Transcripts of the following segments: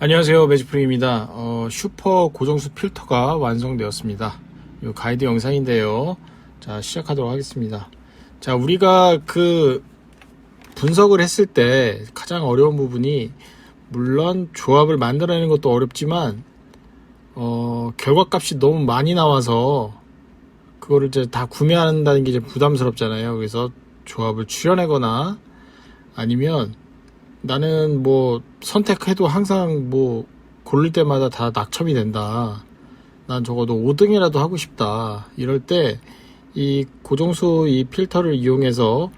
안녕하세요, 매직프리입니다. 슈퍼 고정수 필터가 완성되었습니다. 이 가이드 영상인데요. 자, 시작하도록 하겠습니다. 자, 우리가 분석을 했을 때 가장 어려운 부분이, 물론 조합을 만들어내는 것도 어렵지만 결과값이 너무 많이 나와서 그거를 이제 다 구매한다는 게 이제 부담스럽잖아요. 그래서 조합을 추려내거나, 아니면 나는 선택해도 항상 고를 때마다 다 낙첨이 된다, 난 적어도 5등이라도 하고 싶다, 이럴 때 이 고정수 이 필터를 이용해서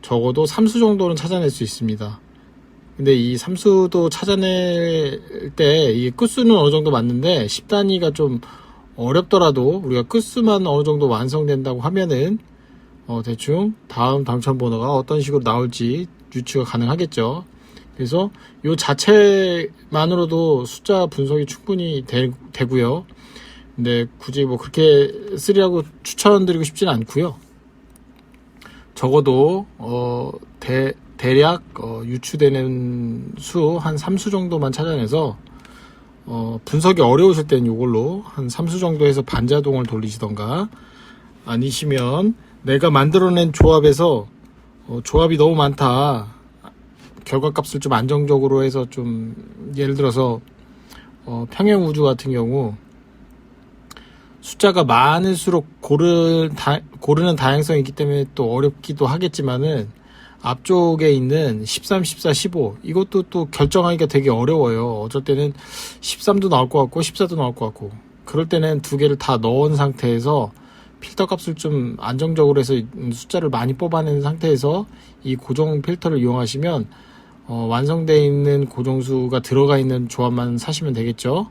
적어도 삼수 정도는 찾아낼 수 있습니다. 근데 이 삼수도 찾아낼 때 이 끝수는 어느 정도 맞는데 10단위가 좀 어렵더라도 우리가 끝수만 어느 정도 완성된다고 하면은 대충 다음 당첨 번호가 어떤 식으로 나올지 유추가 가능하겠죠. 그래서 요 자체만으로도 숫자 분석이 충분히 되고요. 근데 굳이 그렇게 쓰리라고 추천드리고 싶지는 않고요. 적어도 대략 유추되는 수 한 3수 정도만 찾아내서 분석이 어려우실 땐 요걸로 한 3수 정도 해서 반자동을 돌리시던가, 아니시면 내가 만들어낸 조합에서 조합이 너무 많다, 결과값을 좀 안정적으로 해서 좀, 예를 들어서 평행우주 같은 경우 숫자가 많을수록 고르는 다양성이 있기 때문에 또 어렵기도 하겠지만은, 앞쪽에 있는 13, 14, 15 이것도 또 결정하기가 되게 어려워요. 어쩔 때는 13도 나올 것 같고 14도 나올 것 같고, 그럴 때는 두 개를 다 넣은 상태에서 필터 값을 좀 안정적으로 해서 숫자를 많이 뽑아낸 상태에서 이 고정 필터를 이용하시면 완성되어 있는 고정수가 들어가 있는 조합만 사시면 되겠죠.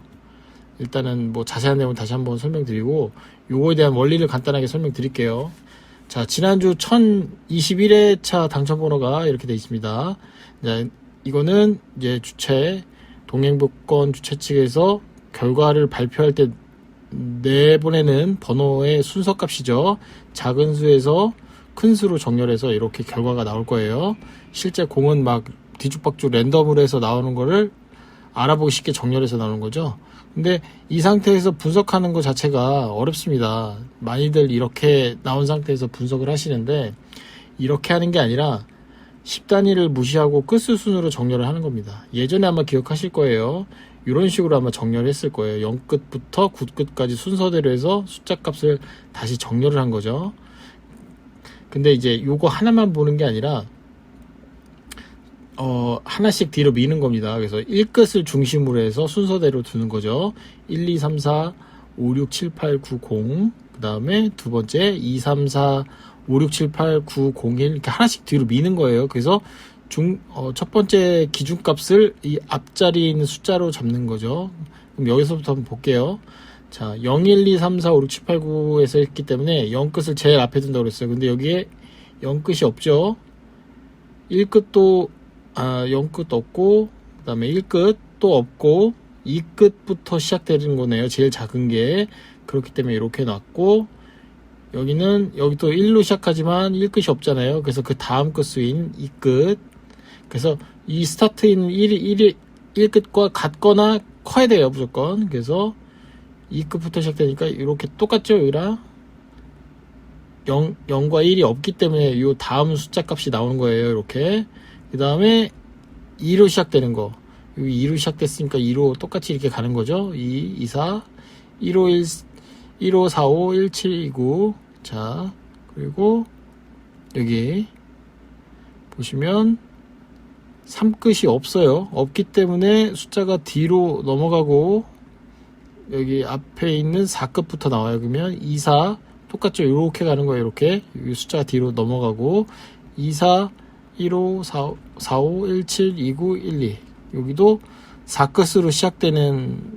일단은 자세한 내용 다시 한번 설명드리고, 요거에 대한 원리를 간단하게 설명드릴게요. 자, 지난주 1021회차 당첨번호가 이렇게 되어 있습니다. 자, 이거는 이제 동행복권 주최 측에서 결과를 발표할 때 내보내는 번호의 순서값이죠. 작은 수에서 큰 수로 정렬해서 이렇게 결과가 나올 거예요. 실제 공은 뒤죽박죽 랜덤으로 해서 나오는 거를 알아보기 쉽게 정렬해서 나오는 거죠. 근데 이 상태에서 분석하는 것 자체가 어렵습니다. 많이들 이렇게 나온 상태에서 분석을 하시는데, 이렇게 하는 게 아니라 10단위를 무시하고 끝수 순으로 정렬을 하는 겁니다. 예전에 아마 기억하실 거예요. 이런 식으로 아마 정렬을 했을 거예요. 0끝부터 9끝까지 순서대로 해서 숫자 값을 다시 정렬을 한 거죠. 근데 이제 요거 하나만 보는 게 아니라 하나씩 뒤로 미는 겁니다. 그래서 1끝을 중심으로 해서 순서대로 두는 거죠. 1, 2, 3, 4, 5, 6, 7, 8, 9, 0. 그 다음에 두 번째 2, 3, 4, 5, 6, 7, 8, 9, 0, 1 이렇게 하나씩 뒤로 미는 거예요. 그래서 첫 번째 기준값을 이 앞자리에 있는 숫자로 잡는 거죠. 그럼 여기서부터 한번 볼게요. 자, 0, 1, 2, 3, 4, 5, 6, 7, 8, 9에서 했기 때문에 0끝을 제일 앞에 둔다고 그랬어요. 근데 여기에 0끝이 없죠. 1끝도 0끝 없고, 그 다음에 1끝 또 없고, 2끝부터 시작되는 거네요. 제일 작은 게. 그렇기 때문에 이렇게 놨고, 여기 또 1로 시작하지만 1끝이 없잖아요. 그래서 그 다음 끝수인 2끝. 그래서 이 스타트인 1끝과 같거나 커야 돼요, 무조건. 그래서 2끝부터 시작되니까 이렇게 똑같죠, 여기랑? 0과 1이 없기 때문에 이 다음 숫자 값이 나오는 거예요, 이렇게. 그 다음에 2로 시작되는 거, 여기 2로 시작됐으니까 2로 똑같이 이렇게 가는 거죠. 2, 2, 4, 1호 1호 4, 5, 1, 7, 2, 9. 자, 그리고 여기 보시면 3끝이 없어요. 없기 때문에 숫자가 뒤로 넘어가고, 여기 앞에 있는 4끝부터 나와요. 그러면 2, 4 똑같죠. 이렇게 가는 거예요. 이렇게 숫자가 뒤로 넘어가고, 2, 4, 1호 4, 5, 1, 7, 2, 9, 1, 2. 여기도 4끝으로 시작되는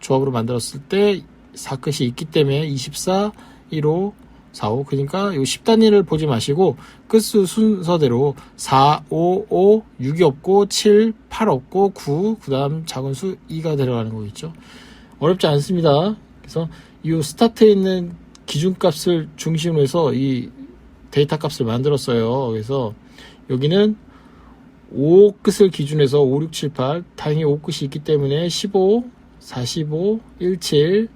조합으로 만들었을 때 4끝이 있기 때문에 24, 1호 4, 5. 그러니까 요 10단위를 보지 마시고 끝수 순서대로 4, 5, 5, 6이 없고 7, 8 없고 9, 그 다음 작은 수 2가 들어가는 거겠죠. 어렵지 않습니다. 그래서 이 스타트에 있는 기준값을 중심으로 해서 이 데이터 값을 만들었어요. 그래서 여기는 5끝을 기준해서 5, 6, 7, 8 다행히 5끝이 있기 때문에 15, 45, 17,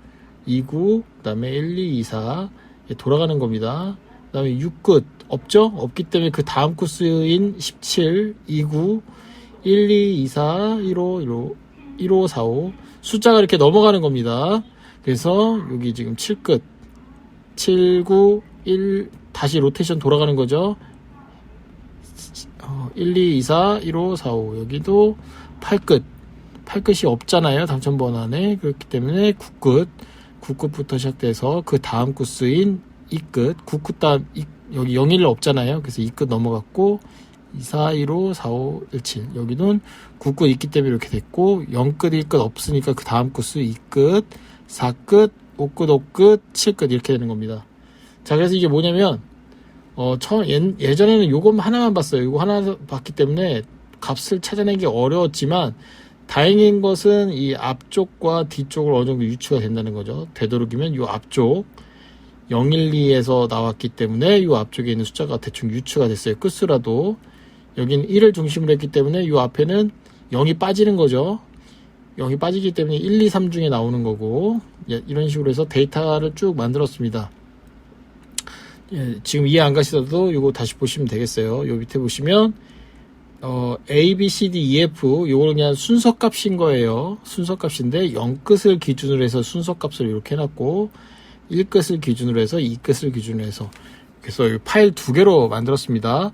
29, 그 다음에 1, 2, 2, 4 돌아가는 겁니다. 그 다음에 6끝 없죠? 없기 때문에 그 다음 코스인 17, 29, 1, 2, 2, 4, 15, 15, 4, 5 숫자가 이렇게 넘어가는 겁니다. 그래서 여기 지금 7끝 7, 9, 1 다시 로테이션 돌아가는 거죠. 1, 2, 2, 4, 1, 5, 4, 5 여기도 8끝 8끝이 없잖아요. 당첨번 안에. 그렇기 때문에 9끝 9끝부터 시작돼서 그 다음 코스인 2끝 9끝 다음 여기 0, 1 없잖아요. 그래서 2끝 넘어갔고 2, 4, 1, 5, 4, 5, 1, 7 여기는 9끝 있기 때문에 이렇게 됐고 0끝 1끝 없으니까 그 다음 코스 2끝 4끝 5끝 5끝 7끝 이렇게 되는 겁니다. 자, 그래서 이게 뭐냐면 예전에는 요거 하나만 봤어요. 요거 하나 봤기 때문에 값을 찾아내기 어려웠지만 다행인 것은 이 앞쪽과 뒤쪽을 어느 정도 유추가 된다는 거죠. 되도록이면 요 앞쪽 012에서 나왔기 때문에 요 앞쪽에 있는 숫자가 대충 유추가 됐어요. 끝수라도 여기는 1을 중심으로 했기 때문에 요 앞에는 0이 빠지는 거죠. 0이 빠지기 때문에 1, 2, 3 중에 나오는 거고 이런 식으로 해서 데이터를 쭉 만들었습니다. 지금 이해 안 가시더라도 이거 다시 보시면 되겠어요. 요 밑에 보시면 A, B, C, D, E, F 요거는 그냥 순서값인 거예요. 순서값인데 0끝을 기준으로 해서 순서값을 이렇게 해놨고 1끝을 기준으로 해서 2끝을 기준으로 해서 그래서 이 파일 두 개로 만들었습니다.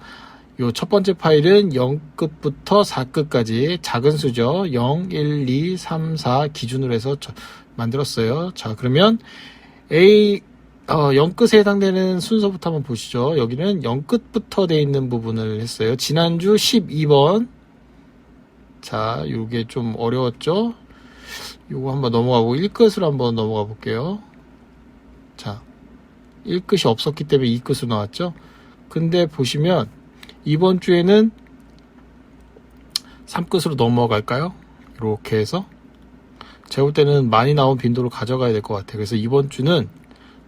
요 첫 번째 파일은 0끝부터 4끝까지 작은 수죠. 0, 1, 2, 3, 4 기준으로 해서 만들었어요. 자, 그러면 A 0끝에 해당되는 순서부터 한번 보시죠. 여기는 0끝부터 되어 있는 부분을 했어요. 지난주 12번. 자, 요게 좀 어려웠죠? 요거 한번 넘어가고 1끝으로 한번 넘어가 볼게요. 자, 1끝이 없었기 때문에 2끝으로 나왔죠? 근데 보시면 이번 주에는 3끝으로 넘어갈까요? 이렇게 해서 제가 볼 때는 많이 나온 빈도로 가져가야 될 것 같아요. 그래서 이번 주는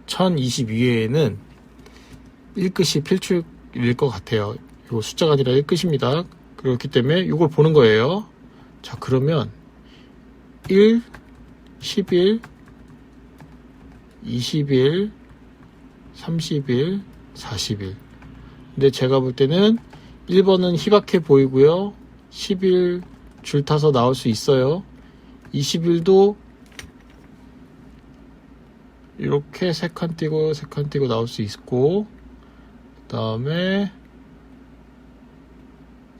1022회에는 1끝이 필출일 것 같아요. 이 숫자가 아니라 1끝입니다. 그렇기 때문에 이걸 보는 거예요. 자, 그러면 1, 11, 21, 31, 41. 근데 제가 볼 때는 1번은 희박해 보이고요. 11 줄 타서 나올 수 있어요. 21도 이렇게 3칸 띄고 3칸 띄고 나올 수 있고 그 다음에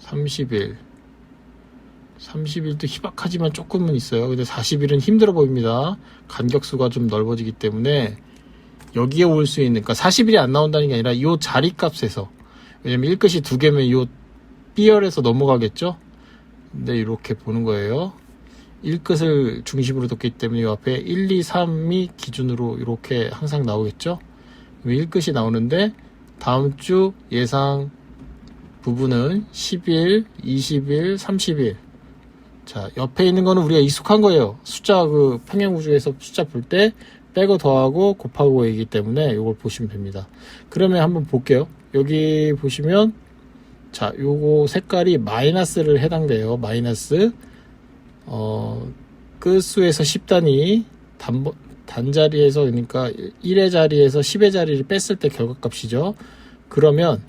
31도 희박하지만 조금은 있어요. 근데 41은 힘들어 보입니다. 간격수가 좀 넓어지기 때문에 여기에 올 수 있는, 그러니까 41이 안 나온다는 게 아니라 이 자리 값에서, 왜냐면 1끝이 2개면 이 B열에서 넘어가겠죠. 근데 이렇게 보는 거예요. 1끝을 중심으로 뒀기 때문에 이 앞에 1, 2, 3이 기준으로 이렇게 항상 나오겠죠. 1끝이 나오는데 다음 주 예상 부분은 11, 21, 31. 자, 옆에 있는 거는 우리가 익숙한 거예요. 숫자 평행우주에서 숫자 볼 때 빼고 더하고 곱하고 이기 때문에 이걸 보시면 됩니다. 그러면 한번 볼게요. 여기 보시면 자, 요거 색깔이 마이너스를 해당돼요. 마이너스 끝수에서 10단위 단자리에서, 그러니까 1의 자리에서 10의 자리를 뺐을 때 결과값이죠. 그러면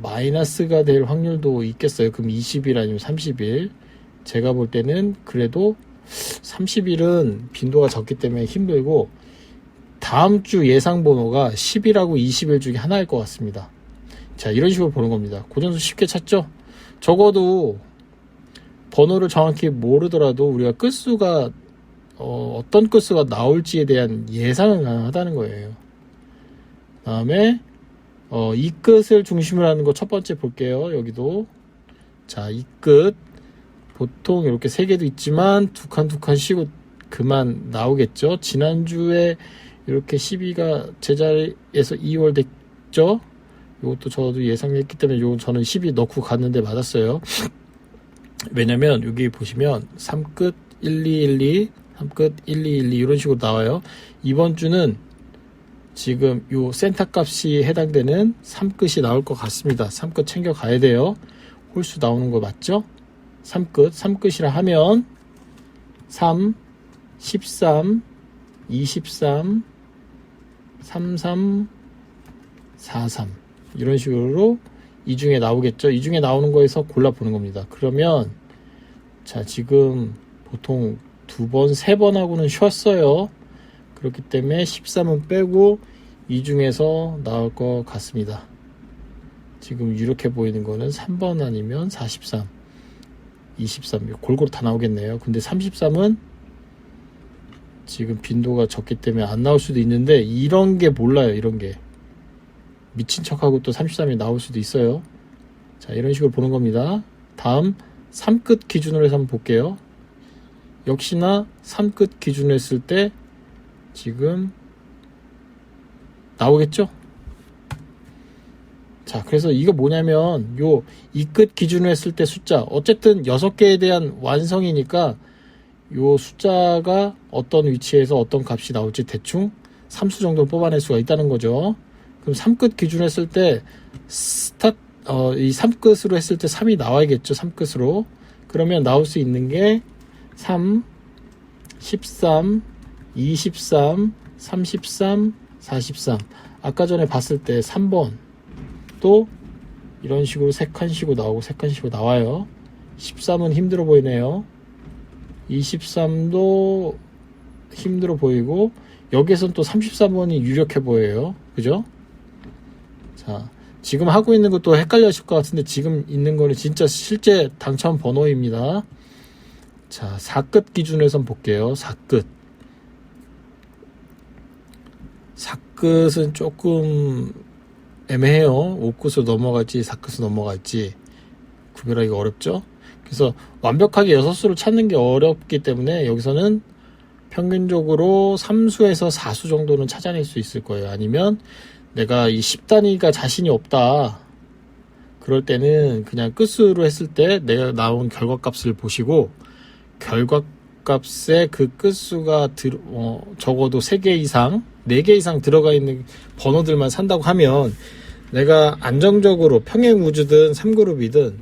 마이너스가 될 확률도 있겠어요. 그럼 20일 아니면 30일. 제가 볼 때는 그래도 30일은 빈도가 적기 때문에 힘들고 다음 주 예상 번호가 10일하고 20일 중에 하나일 것 같습니다. 자, 이런 식으로 보는 겁니다. 고정수 쉽게 찾죠? 적어도 번호를 정확히 모르더라도 우리가 끝수가 어떤 끝수가 나올지에 대한 예상은 가능하다는 거예요. 그 다음에 이 끝을 중심으로 하는 거 첫 번째 볼게요. 여기도 자, 이 끝 보통 이렇게 3개도 있지만 두 칸 쉬고 그만 나오겠죠. 지난주에 이렇게 12가 제자리에서 2월 됐죠. 이것도 저도 예상했기 때문에 요건 저는 12 넣고 갔는데 맞았어요. 왜냐면 여기 보시면 3끝 1212 3끝 1212 이런 식으로 나와요. 이번 주는 지금 요 센터 값이 해당되는 3끝이 나올 것 같습니다. 3끝 챙겨 가야 돼요. 홀수 나오는 거 맞죠? 3끝이라 하면 3, 13, 23, 33, 43 이런 식으로 이 중에 나오겠죠. 이 중에 나오는 거에서 골라보는 겁니다. 그러면 자, 지금 보통 2번, 3번 하고는 쉬었어요. 그렇기 때문에 13은 빼고 이 중에서 나올 것 같습니다. 지금 이렇게 보이는 거는 3번 아니면 43, 23 골고루 다 나오겠네요. 근데 33은 지금 빈도가 적기 때문에 안 나올 수도 있는데 이런 게 몰라요. 이런 게 미친 척하고 또 33이 나올 수도 있어요. 자, 이런 식으로 보는 겁니다. 다음 3끝 기준으로 해서 한번 볼게요. 역시나 3끝 기준으로 했을 때 지금 나오겠죠? 자, 그래서 이거 뭐냐면 요 2끝 기준으로 했을 때 숫자 어쨌든 6개에 대한 완성이니까 요 숫자가 어떤 위치에서 어떤 값이 나올지 대충 3수 정도 뽑아낼 수가 있다는 거죠. 그럼 3끝 기준으로 했을 때 이 3끝으로 했을 때 3이 나와야겠죠. 3끝으로. 그러면 나올 수 있는 게 3, 13, 23, 33, 43. 아까 전에 봤을 때 3번 또 이런 식으로 3칸씩으로 나오고 3칸씩으로 나와요. 13은 힘들어 보이네요. 23도 힘들어 보이고 여기에서는 또 33번이 유력해 보여요. 그죠? 자, 지금 하고 있는 것도 헷갈려질 것 같은데 지금 있는 거는 진짜 실제 당첨 번호입니다. 자, 4끝 기준으로 해서 볼게요. 4끝. 4끝은 조금 애매해요. 5끝으로 넘어갈지 4끝으로 넘어갈지 구별하기가 어렵죠. 그래서 완벽하게 6수를 찾는 게 어렵기 때문에 여기서는 평균적으로 3수에서 4수 정도는 찾아낼 수 있을 거예요. 아니면 내가 이 10단위가 자신이 없다. 그럴 때는 그냥 끝수로 했을 때 내가 나온 결과값을 보시고 결과값에 그 끝수가 적어도 3개 이상, 4개 이상 들어가 있는 번호들만 산다고 하면 내가 안정적으로 평행우주든 3그룹이든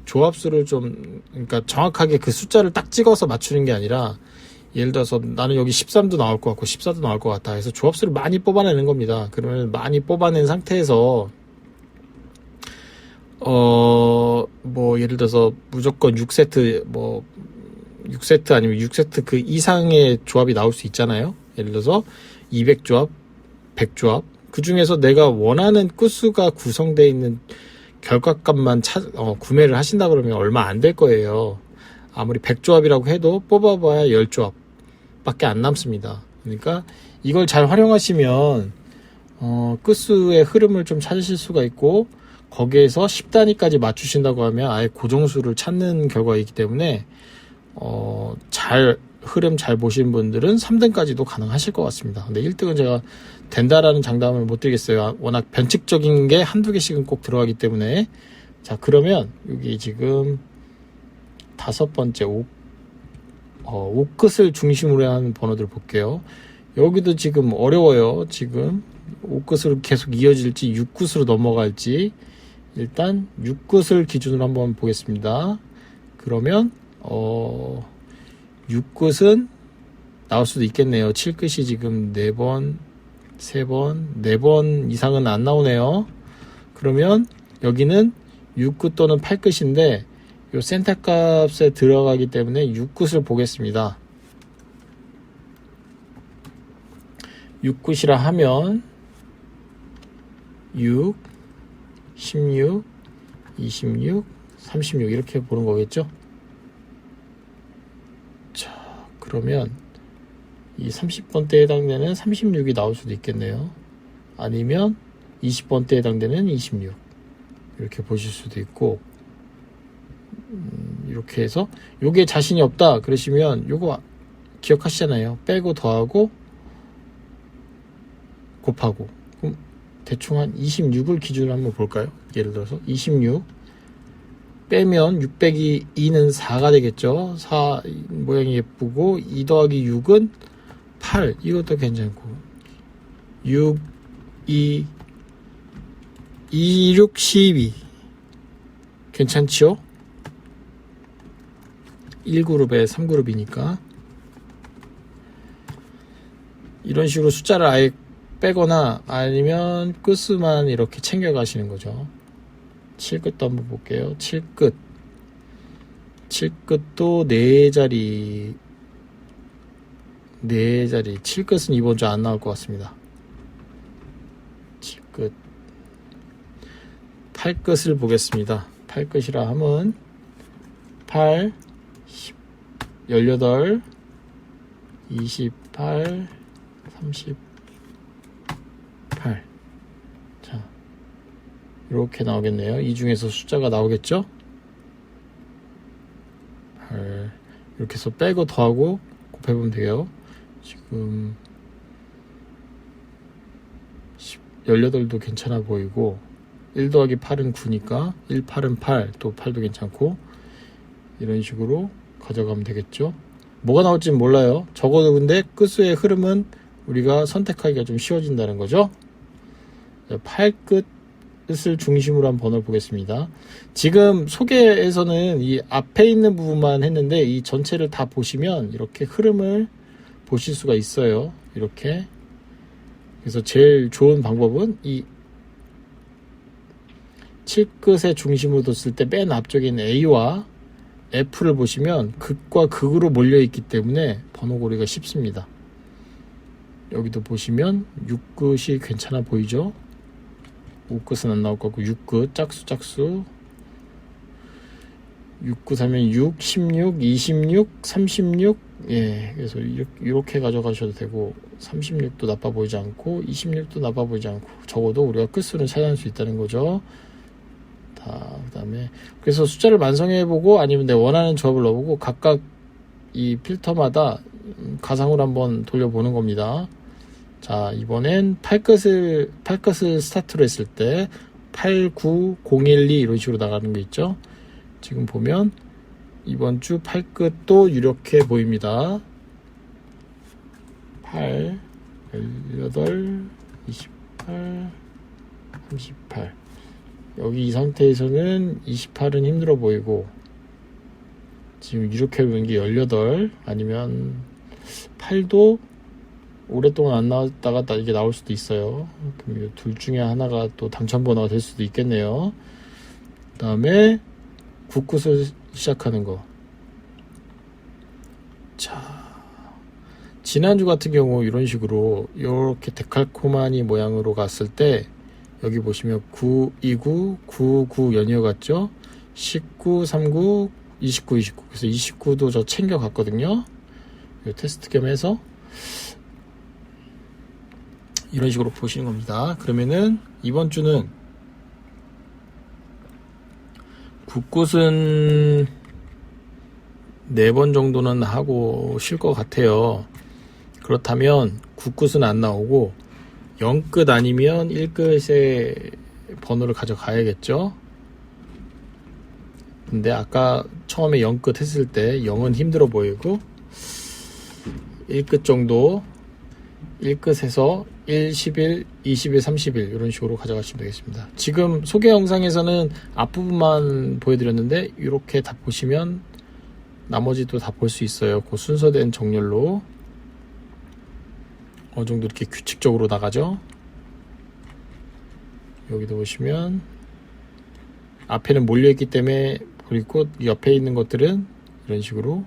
조합수를 좀, 그러니까 정확하게 그 숫자를 딱 찍어서 맞추는 게 아니라 예를 들어서 나는 여기 13도 나올 것 같고 14도 나올 것 같다 해서 조합수를 많이 뽑아내는 겁니다. 그러면 많이 뽑아낸 상태에서 뭐 예를 들어서 무조건 6세트 6세트 아니면 6세트 그 이상의 조합이 나올 수 있잖아요. 예를 들어서 200조합, 100조합 그 중에서 내가 원하는 끝수가 구성되어 있는 결과값만 구매를 하신다 그러면 얼마 안 될 거예요. 아무리 100조합이라고 해도 뽑아봐야 10조합 밖에 안 남습니다. 그러니까 이걸 잘 활용하시면 끝수의 흐름을 좀 찾으실 수가 있고 거기에서 10단위까지 맞추신다고 하면 아예 고정수를 찾는 결과이기 때문에 흐름 잘 보신 분들은 3등까지도 가능하실 것 같습니다. 근데 1등은 제가 된다라는 장담을 못 드리겠어요. 워낙 변칙적인 게 한두 개씩은 꼭 들어가기 때문에. 자, 그러면 여기 지금 5번째 5끝을 중심으로 하는 번호들 볼게요. 여기도 지금 어려워요. 지금 5끝으로 계속 이어질지 6끝으로 넘어갈지 일단 6끝을 기준으로 한번 보겠습니다. 그러면 6끝은 나올 수도 있겠네요. 7끝이 지금 4번, 3번, 4번 이상은 안 나오네요. 그러면 여기는 6끝 또는 8끝인데 요 센터 값에 들어가기 때문에 6끝을 보겠습니다. 6끝이라 하면 6, 16, 26, 36 이렇게 보는 거겠죠? 자, 그러면 이 30번대에 해당되는 36이 나올 수도 있겠네요. 아니면 20번대에 해당되는 26 이렇게 보실 수도 있고 이렇게 해서 요게 자신이 없다 그러시면 요거 기억하시잖아요. 빼고 더하고 곱하고 그럼 대충 한 26을 기준으로 한번 볼까요? 예를 들어서 26 빼면 6 빼기 2는 4가 되겠죠. 4 모양이 예쁘고 2 더하기 6은 8 이것도 괜찮고 6 26, 12 괜찮죠? 1그룹에 3그룹이니까 이런 식으로 숫자를 아예 빼거나 아니면 끝수만 이렇게 챙겨 가시는 거죠. 7끝도 한번 볼게요. 7끝 7끝도 4자리 7끝은 이번 주 안 나올 것 같습니다. 7끝 8끝을 보겠습니다. 8끝이라 함은 8 10, 18 28 38 자, 이렇게 나오겠네요. 이 중에서 숫자가 나오겠죠? 8 이렇게 해서 빼고 더하고 곱해보면 돼요. 지금 18도 괜찮아 보이고 1 더하기 8은 9니까 1, 8은 8, 또 8도 괜찮고 이런 식으로 가져가면 되겠죠. 뭐가 나올지는 몰라요. 적어도 근데 끝수의 흐름은 우리가 선택하기가 좀 쉬워진다는 거죠. 8끝을 중심으로 한 번호를 보겠습니다. 지금 소개에서는 이 앞에 있는 부분만 했는데 이 전체를 다 보시면 이렇게 흐름을 보실 수가 있어요. 이렇게. 그래서 제일 좋은 방법은 이 7끝의 중심으로 뒀을 때 맨 앞쪽에 있는 A와 F를 보시면 극과 극으로 몰려있기 때문에 번호 고르기가 쉽습니다. 여기도 보시면 6끝이 괜찮아 보이죠? 5끝은 안 나올 것 같고 6끝 짝수 6끝 하면 6, 16, 26, 36 예, 그래서 이렇게 가져가셔도 되고 36도 나빠 보이지 않고 26도 나빠 보이지 않고 적어도 우리가 끝수는 찾아낼 수 있다는 거죠. 그 다음에 그래서 숫자를 만성해보고 아니면 내 원하는 조합을 넣어보고 각각 이 필터마다 가상으로 한번 돌려보는 겁니다. 자, 이번엔 8끝을 스타트로 했을 때 8, 9, 0, 1, 2 이런 식으로 나가는 게 있죠. 지금 보면 이번 주 8끝도 이렇게 보입니다. 8, 18, 28, 38 여기 이 상태에서는 28은 힘들어 보이고 지금 이렇게 보는 게 18 아니면 8도 오랫동안 안 나왔다가 이게 나올 수도 있어요. 그럼 둘 중에 하나가 또 당첨번호가 될 수도 있겠네요. 그 다음에 9끝을 시작하는 거. 자, 지난주 같은 경우 이런 식으로 이렇게 데칼코마니 모양으로 갔을 때 여기 보시면 9, 29, 9, 9 연이어 갔죠? 19, 39, 29, 29. 그래서 29도 저 챙겨 갔거든요. 테스트 겸 해서 이런 식으로 보시는 겁니다. 그러면은 이번 주는 9끝은 4번 정도는 하고 쉴 것 같아요. 그렇다면 9끝은 안 나오고 0끝 아니면 1끝의 번호를 가져가야겠죠. 근데 아까 처음에 0끝 했을 때 0은 힘들어 보이고 1끝 정도 1끝에서 1, 11, 21, 31 이런 식으로 가져가시면 되겠습니다. 지금 소개 영상에서는 앞부분만 보여드렸는데 이렇게 다 보시면 나머지도 다 볼 수 있어요. 그 순서된 정렬로 어느 정도 이렇게 규칙적으로 나가죠. 여기도 보시면 앞에는 몰려있기 때문에 그리고 옆에 있는 것들은 이런 식으로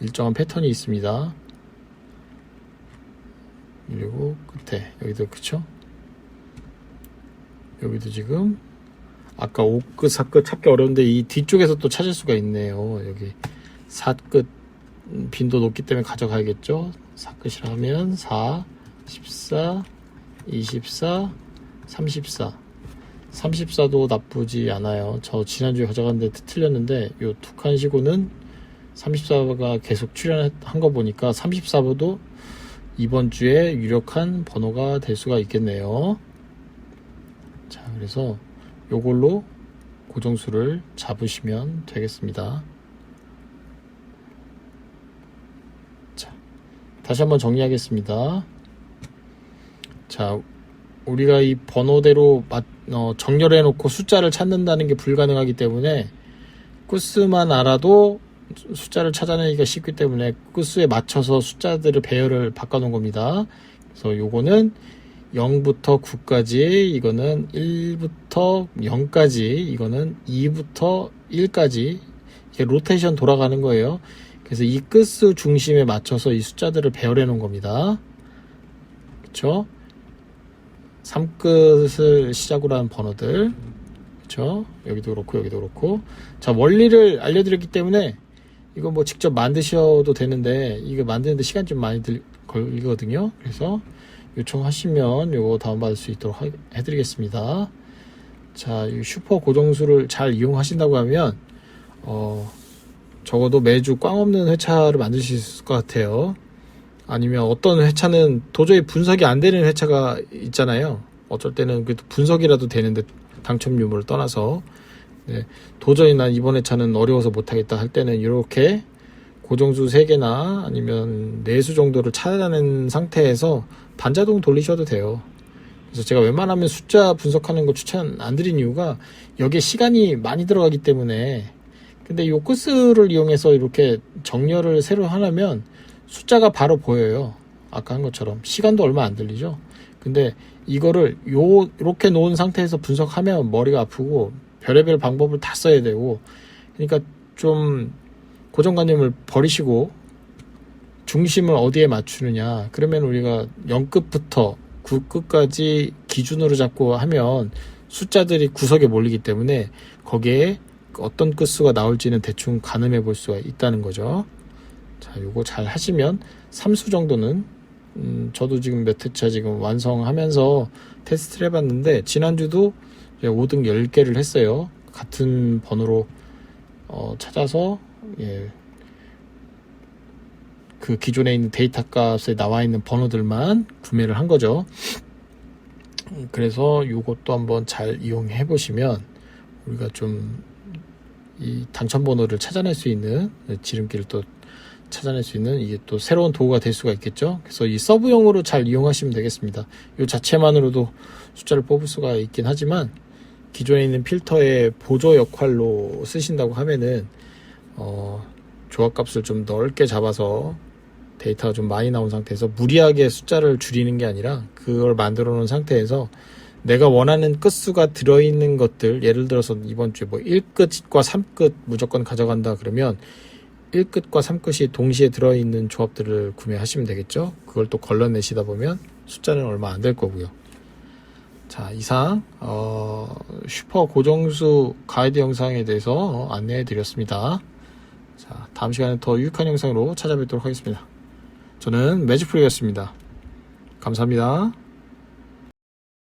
일정한 패턴이 있습니다. 그리고 끝에 여기도 그쵸? 여기도 지금 아까 5끝, 4끝 찾기 어려운데 이 뒤쪽에서 또 찾을 수가 있네요. 여기 4끝 빈도 높기 때문에 가져가야겠죠. 4끝이라 하면 4, 14, 24, 34 34도 나쁘지 않아요. 저 지난주에 가져갔는데 틀렸는데 요 두 칸 쉬고는 34가 계속 출연한 거 보니까 34보도 이번 주에 유력한 번호가 될 수가 있겠네요. 자, 그래서 요걸로 고정수를 잡으시면 되겠습니다. 자, 다시 한번 정리하겠습니다. 자, 우리가 이 번호대로 정렬해 놓고 숫자를 찾는다는 게 불가능하기 때문에 끝수만 알아도 숫자를 찾아내기가 쉽기 때문에 끝수에 맞춰서 숫자들을 배열을 바꿔 놓은 겁니다. 그래서 요거는 0부터 9까지, 이거는 1부터 0까지, 이거는 2부터 1까지 이게 로테이션 돌아가는 거예요. 그래서 이 끝수 중심에 맞춰서 이 숫자들을 배열해 놓은 겁니다. 그쵸? 3끝을 시작으로 하는 번호들. 그쵸? 여기도 그렇고, 여기도 그렇고. 자, 원리를 알려드렸기 때문에 이거 뭐 직접 만드셔도 되는데, 이거 만드는데 시간 좀 많이 걸리거든요. 그래서 요청하시면 요거 다운받을 수 있도록 해드리겠습니다. 자, 이 슈퍼 고정수를 잘 이용하신다고 하면, 적어도 매주 꽝 없는 회차를 만드실 수 있을 것 같아요. 아니면 어떤 회차는 도저히 분석이 안 되는 회차가 있잖아요. 어쩔 때는 그래도 분석이라도 되는데 당첨 유무를 떠나서 도저히 난 이번 회차는 어려워서 못하겠다 할 때는 이렇게 고정수 3개나 아니면 4수 정도를 찾아낸 상태에서 반자동 돌리셔도 돼요. 그래서 제가 웬만하면 숫자 분석하는 거 추천 안 드린 이유가 여기에 시간이 많이 들어가기 때문에. 근데 요 끝수를 이용해서 이렇게 정렬을 새로 하려면 숫자가 바로 보여요. 아까 한 것처럼 시간도 얼마 안 들리죠. 근데 이거를 이렇게 놓은 상태에서 분석하면 머리가 아프고 별의별 방법을 다 써야 되고, 그러니까 좀 고정관념을 버리시고 중심을 어디에 맞추느냐. 그러면 우리가 0끝부터 9끝까지 기준으로 잡고 하면 숫자들이 구석에 몰리기 때문에 거기에 어떤 끝수가 나올지는 대충 가늠해 볼 수가 있다는 거죠. 자, 요거 잘 하시면 3수 정도는 저도 지금 몇 회차 지금 완성하면서 테스트를 해봤는데, 지난주도 5등 10개를 했어요. 같은 번호로 찾아서 그 기존에 있는 데이터 값에 나와 있는 번호들만 구매를 한 거죠. 그래서 요것도 한번 잘 이용해 보시면 우리가 좀 이 당첨 번호를 찾아낼 수 있는, 지름길을 또 찾아낼 수 있는 이게 또 새로운 도구가 될 수가 있겠죠. 그래서 이 서브용으로 잘 이용하시면 되겠습니다. 이 자체만으로도 숫자를 뽑을 수가 있긴 하지만 기존에 있는 필터의 보조 역할로 쓰신다고 하면은 조합값을 좀 넓게 잡아서 데이터가 좀 많이 나온 상태에서 무리하게 숫자를 줄이는 게 아니라 그걸 만들어 놓은 상태에서 내가 원하는 끝수가 들어있는 것들, 예를 들어서 이번 주에 뭐 1끝과 3끝 무조건 가져간다 그러면 1끝과 3끝이 동시에 들어있는 조합들을 구매하시면 되겠죠. 그걸 또 걸러내시다 보면 숫자는 얼마 안 될 거고요. 자, 이상 슈퍼 고정수 가이드 영상에 대해서 안내해 드렸습니다. 자, 다음 시간에 더 유익한 영상으로 찾아뵙도록 하겠습니다. 저는 매직프로였습니다. 감사합니다.